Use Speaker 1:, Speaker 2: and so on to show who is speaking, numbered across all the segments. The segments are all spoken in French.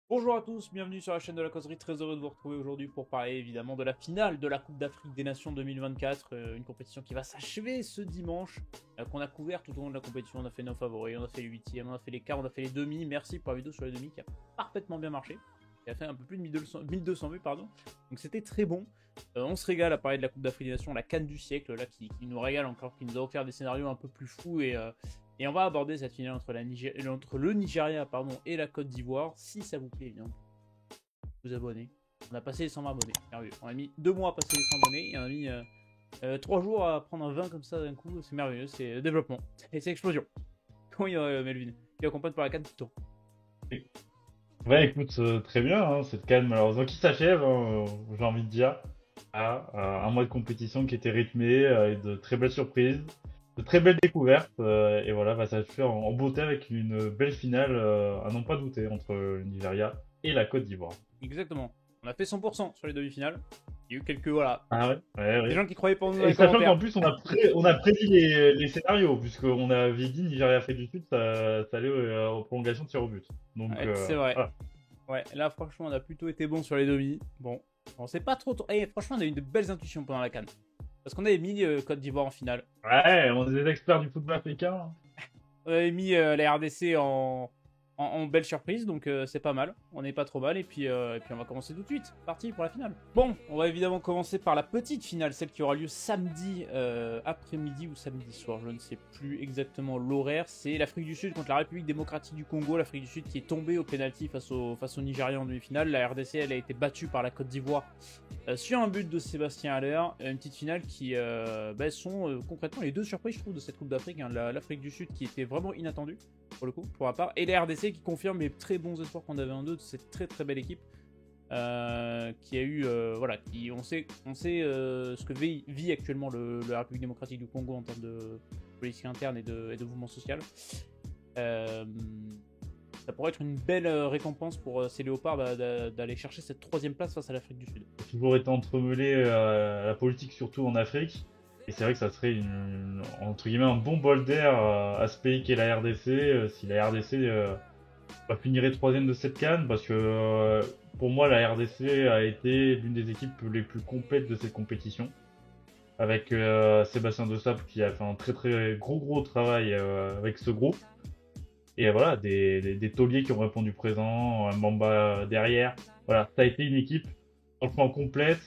Speaker 1: Bonjour à tous, bienvenue sur la chaîne de la causerie, très heureux de vous retrouver aujourd'hui pour parler évidemment de la finale de la Coupe d'Afrique des Nations 2024, une compétition qui va s'achever ce dimanche, qu'on a couvert tout au long de la compétition. On a fait nos favoris, on a fait les huitièmes, on a fait les quarts, on a fait les demi. Merci pour la vidéo sur les demi qui a parfaitement bien marché, qui a fait un peu plus de 1200 vues, pardon. Donc c'était très bon. On se régale à parler de la Coupe d'Afrique des Nations, la canne du siècle, là qui nous régale encore, qui nous a offert des scénarios un peu plus fous et on va aborder cette finale entre le Nigeria et la Côte d'Ivoire, si ça vous plaît, bien vous abonner. On a passé les 120 abonnés. Merveilleux. On a mis 2 mois à passer les 100 abonnés et on a mis 3 jours à prendre un 20 comme ça d'un coup. C'est merveilleux, c'est développement. Et c'est explosion. Comment il va, Melvin qui accompagne par la canne tout le temps.
Speaker 2: Ouais, écoute, très bien, hein, cette CAN malheureusement qui s'achève, hein, j'ai envie de dire, un mois de compétition qui était rythmé, avec de très belles surprises, de très belles découvertes, et voilà, ça se fait en beauté avec une belle finale, à n'en pas douter, entre le Nigeria et la Côte d'Ivoire.
Speaker 1: Exactement. On a fait 100% sur les demi-finales. Il y a eu quelques, voilà,
Speaker 2: Ah ouais, ouais,
Speaker 1: des
Speaker 2: ouais.
Speaker 1: gens qui croyaient pas en nous dans
Speaker 2: Et
Speaker 1: les
Speaker 2: sachant
Speaker 1: commentaires.
Speaker 2: qu'en plus, on a prédit les scénarios, puisqu'on avait dit Nigeria-Afrique du Sud, ça allait aux prolongations de tir au but. Donc,
Speaker 1: Ouais, c'est vrai.
Speaker 2: voilà.
Speaker 1: Ouais, là franchement on a plutôt été bon sur les demi. Bon, on sait pas trop. Et franchement on a eu de belles intuitions pendant la canne. Parce qu'on avait mis Côte d'Ivoire en finale.
Speaker 2: Ouais, on est des experts du football africain.
Speaker 1: On avait mis la RDC en belle surprise, donc c'est pas mal. On n'est pas trop mal, et puis on va commencer tout de suite. Parti pour la finale. Bon, on va évidemment commencer par la petite finale, celle qui aura lieu samedi après-midi ou samedi soir, je ne sais plus exactement l'horaire. C'est l'Afrique du Sud contre la République démocratique du Congo. L'Afrique du Sud qui est tombée au pénalty face au Nigeria en demi-finale. La RDC, elle a été battue par la Côte d'Ivoire sur un but de Sébastien Haller. Une petite finale qui sont concrètement les deux surprises, je trouve, de cette Coupe d'Afrique. Hein. L'Afrique du Sud qui était vraiment inattendue pour le coup, pour ma part, et la RDC qui confirme les très bons espoirs qu'on avait en deux de cette très très belle équipe qui a eu, voilà, on sait ce que vit actuellement la République démocratique du Congo en termes de politique interne et de mouvement social. Ça pourrait être une belle récompense pour ces léopards d'aller chercher cette troisième place face à l'Afrique du Sud.
Speaker 2: J'ai toujours été entremêlé à la politique, surtout en Afrique. Et c'est vrai que ça serait entre guillemets un bon bol d'air à ce pays qu'est la RDC, si la RDC finirait troisième de cette CAN, parce que pour moi la RDC a été l'une des équipes les plus complètes de cette compétition, avec Sébastien Desabre qui a fait un très très gros travail avec ce groupe. Et voilà, des tauliers qui ont répondu présent, un Mamba derrière. Voilà, ça a été une équipe franchement complète.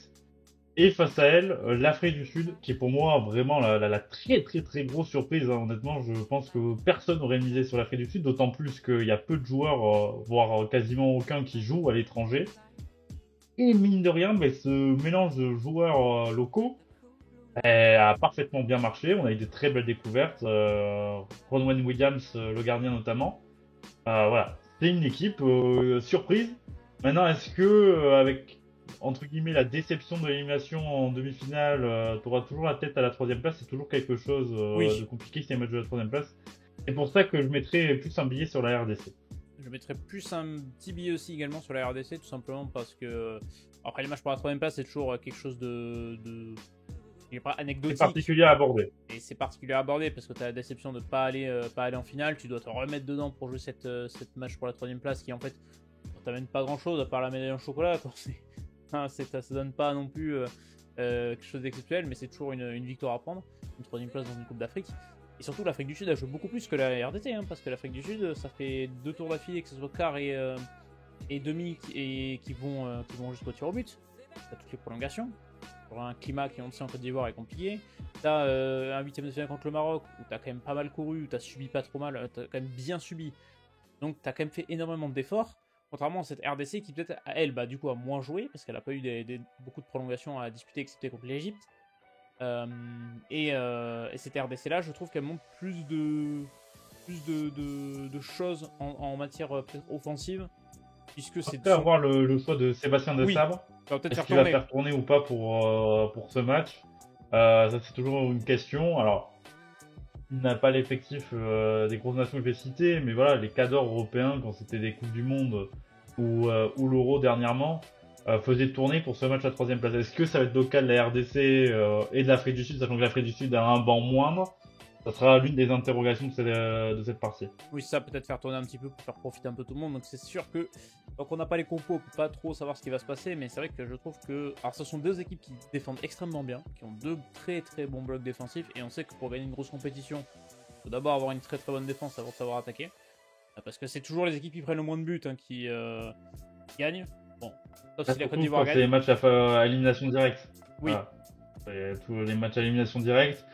Speaker 2: Et face à elle, l'Afrique du Sud, qui est pour moi vraiment la très très très grosse surprise. Hein. Honnêtement, je pense que personne n'aurait misé sur l'Afrique du Sud, d'autant plus qu'il y a peu de joueurs, voire quasiment aucun qui joue à l'étranger. Et mine de rien, mais ce mélange de joueurs locaux a parfaitement bien marché. On a eu de très belles découvertes. Ronwen Williams, le gardien notamment. Voilà, c'est une équipe surprise. Maintenant, est-ce que avec entre guillemets la déception de l'élimination en demi-finale, tu auras toujours la tête à la troisième place? C'est toujours quelque chose de
Speaker 1: Oui,
Speaker 2: compliqué ces matchs de la troisième place. C'est pour ça que je mettrais plus un billet sur la RDC.
Speaker 1: je mettrais plus un petit billet aussi également sur la RDC, tout simplement parce que après les matchs pour la troisième place, c'est toujours quelque chose je dirais pas
Speaker 2: C'est
Speaker 1: anecdotique,
Speaker 2: particulier à aborder.
Speaker 1: et c'est particulier à aborder parce que tu as la déception de pas aller en finale. Tu dois te remettre dedans pour jouer cette match pour la troisième place qui en fait t'amène pas grand chose à part la médaille en chocolat. Quoi. Ça donne pas non plus quelque chose d'exceptionnel, mais c'est toujours une victoire à prendre, une troisième place dans une Coupe d'Afrique. Et surtout, l'Afrique du Sud a joué beaucoup plus que la RDT, hein, parce que l'Afrique du Sud, ça fait 2 tours d'affilée, que ce soit quart et demi, qui vont jusqu'au tir au but. T'as toutes les prolongations. Pour un climat qui, on le sait, en Côte d'Ivoire est compliqué. T'as un huitième de finale contre le Maroc, où t'as quand même pas mal couru, où t'as subi pas trop mal, t'as quand même bien subi. Donc t'as quand même fait énormément d'efforts. Contrairement à cette RDC qui peut-être, elle, du coup, a moins joué, parce qu'elle n'a pas eu beaucoup de prolongations à disputer, excepté contre l'Egypte. Et cette RDC-là, je trouve qu'elle montre plus de choses en matière offensive, puisque c'est
Speaker 2: Après avoir le choix de Sébastien
Speaker 1: Oui,
Speaker 2: Desabre,
Speaker 1: ça va peut-être
Speaker 2: est-ce
Speaker 1: faire
Speaker 2: qu'il va
Speaker 1: tourner.
Speaker 2: faire tourner ou pas pour ce match? Ça c'est toujours une question. Alors, il n'a pas l'effectif des grosses nations que je vais citer, mais voilà, les cadors européens, quand c'était des Coupes du Monde ou l'Euro dernièrement, faisaient tourner pour ce match à troisième place. Est-ce que ça va être le cas de la RDC et de l'Afrique du Sud, sachant que l'Afrique du Sud a un banc moindre? Ça sera l'une des interrogations de cette partie.
Speaker 1: Oui, ça peut-être faire tourner un petit peu pour faire profiter un peu tout le monde. Donc c'est sûr que donc on n'a pas les compos, on peut pas trop savoir ce qui va se passer. Mais c'est vrai que je trouve que alors ce sont deux équipes qui défendent extrêmement bien, qui ont deux très très bons blocs défensifs. Et on sait que pour gagner une grosse compétition, il faut d'abord avoir une très très bonne défense avant de savoir attaquer. Parce que c'est toujours les équipes qui prennent le moins de buts hein, qui gagnent. Bon, sauf si la Côte d'Ivoire gagne.
Speaker 2: C'est les matchs à élimination directe.
Speaker 1: Oui.
Speaker 2: Voilà. Tous les matchs à élimination directe.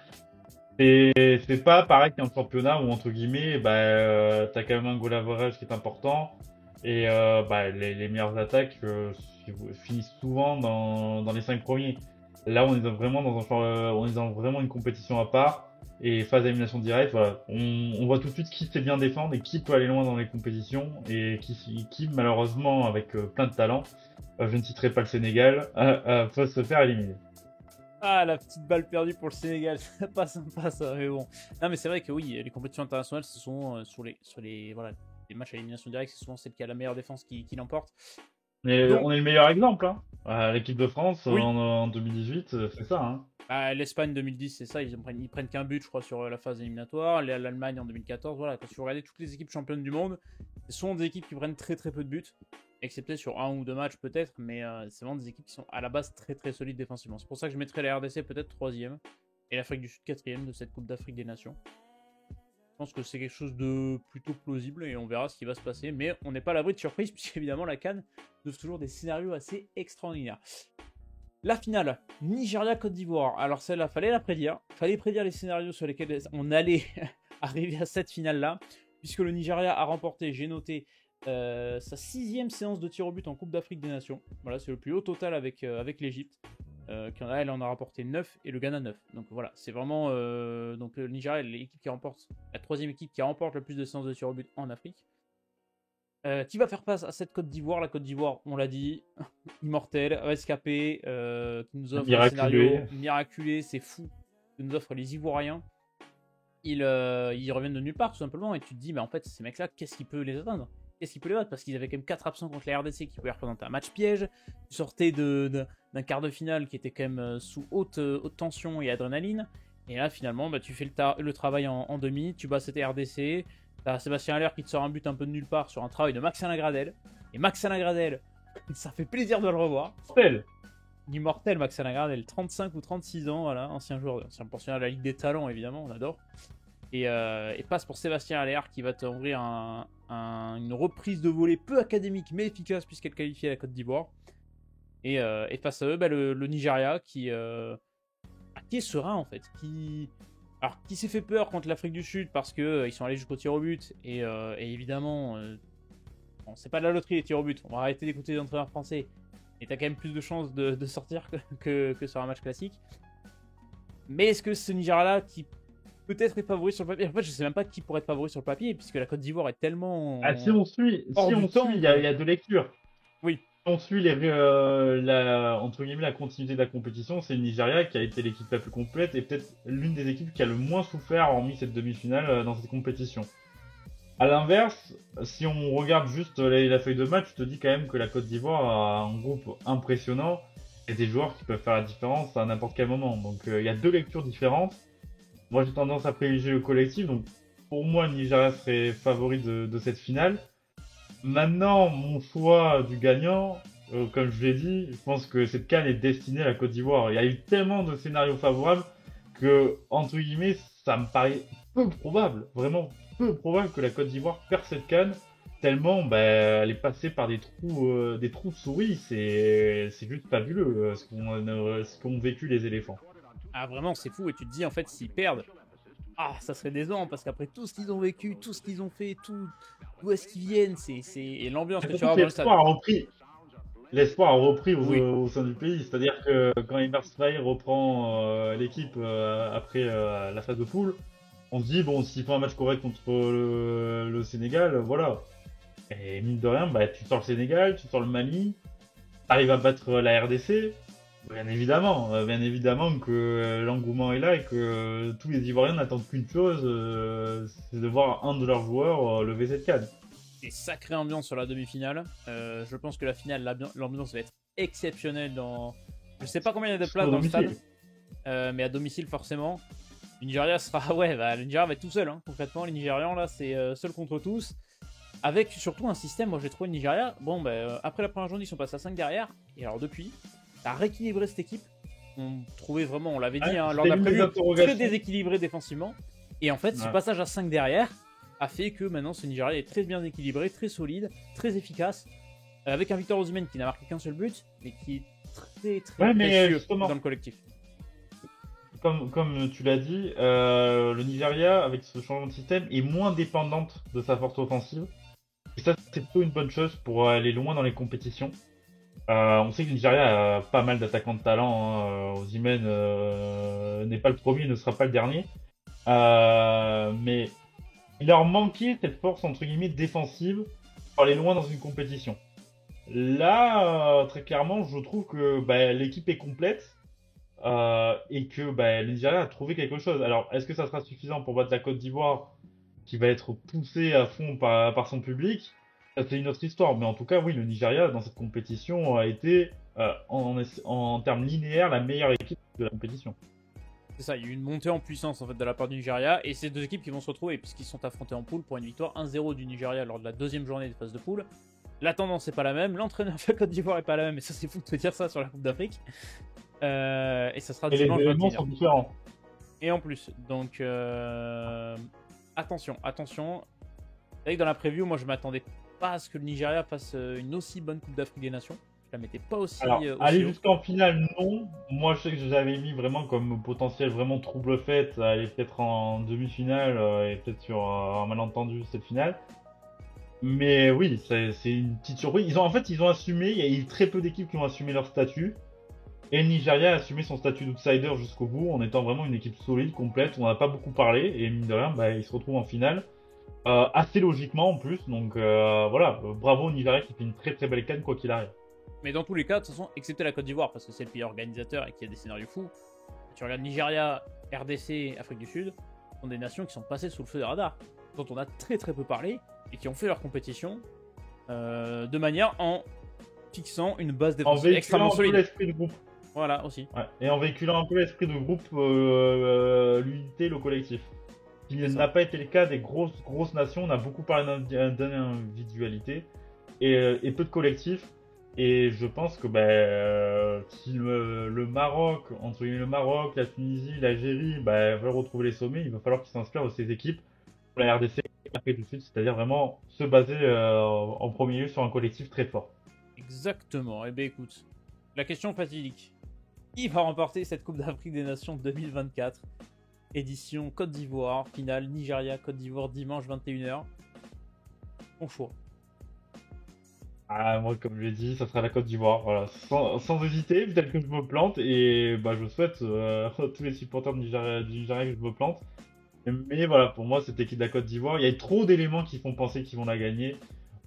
Speaker 2: C'est pas pareil qu'un championnat où, entre guillemets, t'as quand même un goal average qui est important. Et les meilleures attaques finissent souvent dans les 5 premiers. Là, on est vraiment on est dans vraiment une compétition à part. Et phase d'élimination directe, voilà. On voit tout de suite qui sait bien défendre et qui peut aller loin dans les compétitions. Et qui malheureusement, avec plein de talent, je ne citerai pas le Sénégal, peut se faire éliminer.
Speaker 1: Ah, la petite balle perdue pour le Sénégal, c'est pas sympa ça, mais bon. Non, mais c'est vrai que oui, les compétitions internationales, ce sont sur les matchs à élimination directe, c'est souvent celle qui a la meilleure défense qui l'emporte.
Speaker 2: Mais donc, on est le meilleur exemple, hein. L'équipe de France
Speaker 1: oui.
Speaker 2: en 2018, c'est ça, hein.
Speaker 1: L'Espagne 2010, c'est ça, ils prennent qu'un but, je crois, sur la phase éliminatoire. L'Allemagne en 2014, voilà. Quand vous regardez toutes les équipes championnes du monde, ce sont des équipes qui prennent très très peu de buts, excepté sur un ou deux matchs peut-être, mais c'est vraiment des équipes qui sont à la base très très solides défensivement. C'est pour ça que je mettrais la RDC peut-être 3ème et l'Afrique du Sud 4ème de cette Coupe d'Afrique des Nations. Je pense que c'est quelque chose de plutôt plausible et on verra ce qui va se passer, mais on n'est pas à l'abri de surprise puisqu'évidemment la CAN donne toujours des scénarios assez extraordinaires. La finale, Nigeria-Côte d'Ivoire. Alors celle-là, fallait la prédire. Fallait prédire les scénarios sur lesquels on allait arriver à cette finale-là. Puisque le Nigeria a remporté, j'ai noté, sa 6ème séance de tir au but en Coupe d'Afrique des Nations. Voilà, c'est le plus haut total avec l'Égypte. Elle en a rapporté 9 et le Ghana 9. Donc voilà, c'est vraiment... donc le Nigeria est l'équipe qui remporte, la 3ème équipe qui remporte le plus de séances de tir au but en Afrique. Qui va faire face à cette Côte d'Ivoire? La Côte d'Ivoire, on l'a dit, immortelle, rescapée, qui nous offre un scénario miraculé, c'est fou, qui nous offre les Ivoiriens. Ils reviennent de nulle part, tout simplement, et tu te dis, mais en fait, ces mecs-là, qu'est-ce qui peut les atteindre? Qu'est-ce qui peut les battre? Parce qu'ils avaient quand même 4 absents contre la RDC qui pouvaient représenter un match piège. Tu sortais d'un quart de finale qui était quand même sous haute tension et adrénaline. Et là, finalement, tu fais le travail en demi, tu bats cette RDC. T'as Sébastien Haller qui te sort un but un peu de nulle part sur un travail de Maxime Gradel. Et Maxime Gradel, ça fait plaisir de le revoir. Immortel Maxime Gradel, 35 ou 36 ans, voilà, ancien joueur, ancien pensionnaire de la Ligue des Talents, évidemment, on adore. Et passe pour Sébastien Haller qui va t'ouvrir une reprise de volée peu académique mais efficace puisqu'elle qualifie la Côte d'Ivoire. Et face à eux, le Nigeria qui est serein en fait, qui s'est fait peur contre l'Afrique du Sud parce qu'ils sont allés jusqu'au tir au but et évidemment bon, c'est pas de la loterie les tirs au but, on va arrêter d'écouter les entraîneurs français et t'as quand même plus de chances de sortir que sur un match classique. Mais est-ce que ce Nigeria là qui peut-être est favori sur le papier, en fait je sais même pas qui pourrait être favori sur le papier puisque la Côte d'Ivoire est tellement
Speaker 2: si on suit il y a deux lectures.
Speaker 1: Oui.
Speaker 2: On suit entre guillemets la continuité de la compétition, c'est le Nigeria qui a été l'équipe la plus complète et peut-être l'une des équipes qui a le moins souffert hormis cette demi-finale dans cette compétition. A l'inverse, si on regarde juste la feuille de match, je te dis quand même que la Côte d'Ivoire a un groupe impressionnant et des joueurs qui peuvent faire la différence à n'importe quel moment. Donc il y a deux lectures différentes. Moi j'ai tendance à privilégier le collectif, donc pour moi le Nigeria serait favori de cette finale. Maintenant, mon choix du gagnant, comme je l'ai dit, je pense que cette CAN est destinée à la Côte d'Ivoire. Il y a eu tellement de scénarios favorables que, entre guillemets, ça me paraît peu probable, vraiment peu probable que la Côte d'Ivoire perde cette CAN, tellement elle est passée par des trous de souris. C'est juste fabuleux ce qu'ont vécu les éléphants.
Speaker 1: Ah vraiment, c'est fou, et tu te dis en fait s'ils perdent, ça serait décevant parce qu'après tout ce qu'ils ont vécu, tout ce qu'ils ont fait, d'où est-ce qu'ils viennent, c'est l'ambiance que tu vas avoir dans le stade.
Speaker 2: L'espoir a repris au sein du pays, c'est-à-dire que quand Emers Faye reprend l'équipe après la phase de poule, on se dit bon, s'il fait un match correct contre le Sénégal, voilà. Et mine de rien, tu sors le Sénégal, tu sors le Mali, t'arrives à battre la RDC. Bien évidemment que l'engouement est là et que tous les Ivoiriens n'attendent qu'une chose, c'est de voir un de leurs joueurs lever cette CAN.
Speaker 1: Et sacrée ambiance sur la demi-finale. Je pense que la finale, l'ambiance va être exceptionnelle dans... Je sais pas combien il y a de places dans le stade, mais à domicile forcément. Le Nigeria sera... Ouais, bah, le Nigeria va être tout seul, hein. Concrètement, les Nigérians, là, c'est seul contre tous. Avec surtout un système, moi j'ai trouvé le Nigeria, bon, bah, après la première journée, ils sont passés à 5 derrière. Et alors depuis, ça a rééquilibré cette équipe. On trouvait vraiment, on l'avait dit, hein, lors de la preview, très déséquilibré défensivement. Et en fait, ce passage à 5 derrière a fait que maintenant ce Nigeria est très bien équilibré, très solide, très efficace. Avec un Victor Osimhen qui n'a marqué qu'un seul but, mais qui est très précieux dans le collectif.
Speaker 2: Comme tu l'as dit, le Nigeria, avec ce changement de système, est moins dépendante de sa force offensive. Et ça, c'est plutôt une bonne chose pour aller loin dans les compétitions. On sait que le Nigeria a pas mal d'attaquants de talent. Hein. Osimhen n'est pas le premier, ne sera pas le dernier. Mais il leur manquait cette force, entre guillemets, défensive pour aller loin dans une compétition. Là, très clairement, je trouve que l'équipe est complète et que le Nigeria a trouvé quelque chose. Alors, est-ce que ça sera suffisant pour battre la Côte d'Ivoire qui va être poussée à fond par son public? Ça, c'est une autre histoire. Mais en tout cas, oui, le Nigeria, dans cette compétition, a été, en termes linéaires, la meilleure équipe de la compétition.
Speaker 1: C'est ça, il y a eu une montée en puissance en fait de la part du Nigeria et ces deux équipes qui vont se retrouver puisqu'ils sont affrontés en poule pour une victoire 1-0 du Nigeria lors de la deuxième journée de phase de poule. La tendance n'est pas la même, l'entraîneur de la Côte d'Ivoire n'est pas la même, et ça c'est fou de te dire ça sur la Coupe d'Afrique. Et ça sera dimanche 21h.
Speaker 2: Les éléments sont différents.
Speaker 1: Et en plus, donc attention. C'est vrai que dans la preview, moi je m'attendais pas à ce que le Nigeria fasse une aussi bonne Coupe d'Afrique des Nations. Je la mettais pas aussi.
Speaker 2: Alors, aller jusqu'en finale, non. Moi, je sais que j'avais mis vraiment comme potentiel vraiment trouble fête, aller peut-être en demi-finale et peut-être sur un malentendu cette finale. Mais oui, c'est une petite surprise. Ils ont assumé. Il y a eu très peu d'équipes qui ont assumé leur statut. Et le Nigeria a assumé son statut d'outsider jusqu'au bout, en étant vraiment une équipe solide, complète. On n'a pas beaucoup parlé et mine de rien, ils se retrouvent en finale. Assez logiquement en plus. Donc voilà, bravo au Nigeria qui fait une très très belle canne quoi qu'il arrive.
Speaker 1: Mais dans tous les cas, de toute façon, excepté la Côte d'Ivoire, parce que c'est le pays organisateur et qu'il y a des scénarios fous, tu regardes Nigeria, RDC, Afrique du Sud, ce sont des nations qui sont passées sous le feu des radars, dont on a très très peu parlé, et qui ont fait leur compétition de manière en fixant une base défensive extrêmement solide.
Speaker 2: L'esprit de groupe.
Speaker 1: Voilà, aussi.
Speaker 2: Ouais. Et en véhiculant un peu l'esprit de groupe, l'unité, le collectif. Ce qui n'a pas été le cas des grosses nations. On a beaucoup parlé d'individualité et peu de collectif. Et je pense que si le Maroc, entre guillemets le Maroc, la Tunisie, l'Algérie, veulent retrouver les sommets, il va falloir qu'ils s'inspirent de ces équipes pour la RDC et l'Afrique du Sud, c'est-à-dire vraiment se baser en premier lieu sur un collectif très fort.
Speaker 1: Exactement. Eh bien écoute, la question fatidique. Qui va remporter cette Coupe d'Afrique des Nations 2024 ? Édition Côte d'Ivoire, finale Nigeria-Côte d'Ivoire dimanche 21h. Bon choix.
Speaker 2: Ah, moi, comme je l'ai dit, ça sera la Côte d'Ivoire. Voilà. Sans hésiter, peut-être que je me plante. Et je souhaite à tous les supporters du Nigeria que je me plante. Mais voilà, pour moi, cette équipe de la Côte d'Ivoire, il y a trop d'éléments qui font penser qu'ils vont la gagner.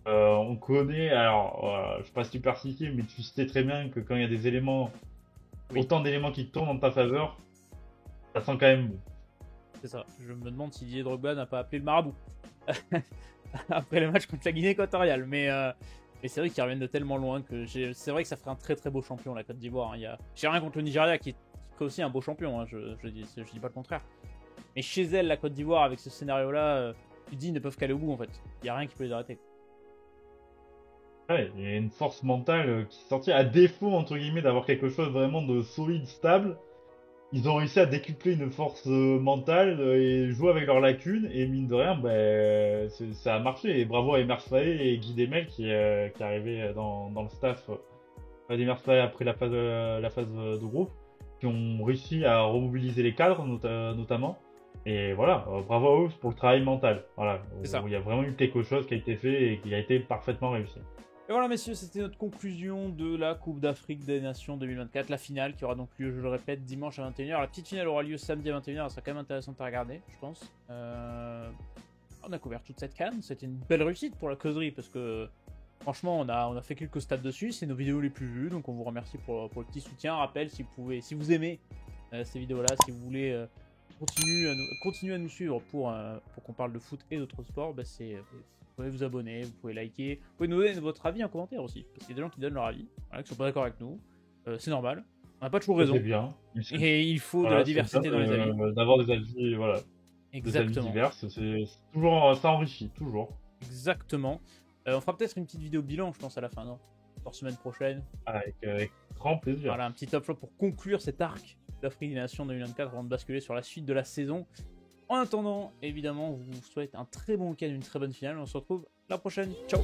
Speaker 2: On connaît, alors, je suis pas superstitieux, mais tu sais très bien que quand il y a des éléments, autant d'éléments qui tournent en ta faveur, ça sent quand même bon.
Speaker 1: C'est ça. Je me demande si Didier Drogba n'a pas appelé le marabout après le match contre la Guinée équatoriale. Mais c'est vrai qu'ils reviennent de tellement loin que c'est vrai que ça ferait un très très beau champion la Côte d'Ivoire. Hein. J'ai rien contre le Nigeria qui est aussi un beau champion. Hein. Je dis pas le contraire. Mais chez elle, la Côte d'Ivoire avec ce scénario-là, tu dis ils ne peuvent qu'aller au bout en fait. Il y a rien qui peut les arrêter.
Speaker 2: Ouais, il y a une force mentale qui est sortie à défaut entre guillemets d'avoir quelque chose vraiment de solide, stable. Ils ont réussi à décupler une force mentale et jouer avec leurs lacunes. Et mine de rien, ça a marché. Et bravo à Emer Faé et Guy Demel qui est arrivé dans le staff d'Emer Faé après la phase de groupe, qui ont réussi à remobiliser les cadres notamment. Et voilà, bravo à eux pour le travail mental. Voilà, il y a vraiment eu quelque chose qui a été fait et qui a été parfaitement réussi.
Speaker 1: Et voilà messieurs, c'était notre conclusion de la Coupe d'Afrique des Nations 2024, la finale qui aura donc lieu, je le répète, dimanche à 21h. La petite finale aura lieu samedi à 21h, ça sera quand même intéressant à regarder, je pense. On a couvert toute cette canne, c'était une belle réussite pour la causerie parce que franchement on a fait quelques stats dessus, c'est nos vidéos les plus vues, donc on vous remercie pour le petit soutien. Rappel, si vous aimez ces vidéos-là, si vous voulez continuer à nous suivre pour qu'on parle de foot et d'autres sports, vous pouvez vous abonner, vous pouvez liker, vous pouvez nous donner votre avis en commentaire aussi, parce qu'il y a des gens qui donnent leur avis, qui sont pas d'accord avec nous, c'est normal. On n'a pas toujours
Speaker 2: Ça,
Speaker 1: raison.
Speaker 2: c'est bien.
Speaker 1: Et il faut de
Speaker 2: Voilà,
Speaker 1: la
Speaker 2: c'est
Speaker 1: diversité
Speaker 2: bien
Speaker 1: dans les avis.
Speaker 2: d'avoir des avis, voilà, des avis
Speaker 1: Exactement.
Speaker 2: divers. C'est toujours, ça enrichit, toujours.
Speaker 1: Exactement. On fera peut-être une petite vidéo bilan, je pense, à la fin, non? Pour semaine prochaine.
Speaker 2: Avec grand plaisir.
Speaker 1: Voilà, un petit top flop pour conclure cet arc d'Afrique des Nations 2024 avant de basculer sur la suite de la saison. En attendant, évidemment, je vous souhaite un très bon week-end, une très bonne finale. On se retrouve la prochaine. Ciao!